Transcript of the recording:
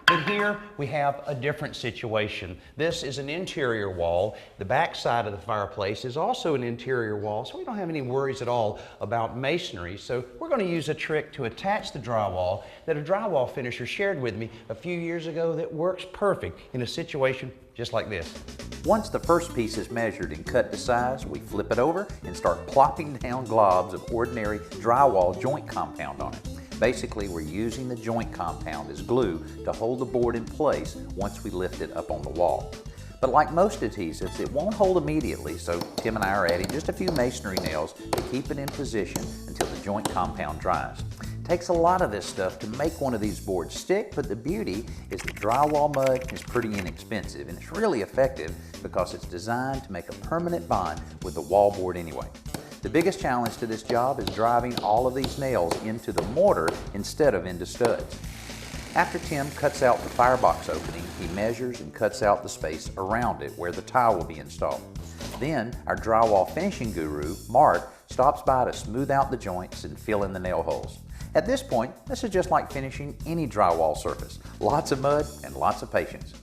But here we have a different situation. This is an interior wall. The back side of the fireplace is also an interior wall, so we don't have any worries at all about masonry. So we're going to use a trick to attach the drywall that a drywall finisher shared with me a few years ago that works perfect in a situation just like this. Once the first piece is measured and cut to size, we flip it over and start plopping down globs of ordinary drywall joint compound on it. Basically, we're using the joint compound as glue to hold the board in place once we lift it up on the wall. But like most adhesives, it won't hold immediately, so Tim and I are adding just a few masonry nails to keep it in position until the joint compound dries. It takes a lot of this stuff to make one of these boards stick, but the beauty is that drywall mud is pretty inexpensive, and it's really effective because it's designed to make a permanent bond with the wall board anyway. The biggest challenge to this job is driving all of these nails into the mortar instead of into studs. After Tim cuts out the firebox opening, he measures and cuts out the space around it where the tile will be installed. Then our drywall finishing guru, Mark, stops by to smooth out the joints and fill in the nail holes. At this point, this is just like finishing any drywall surface. Lots of mud and lots of patience.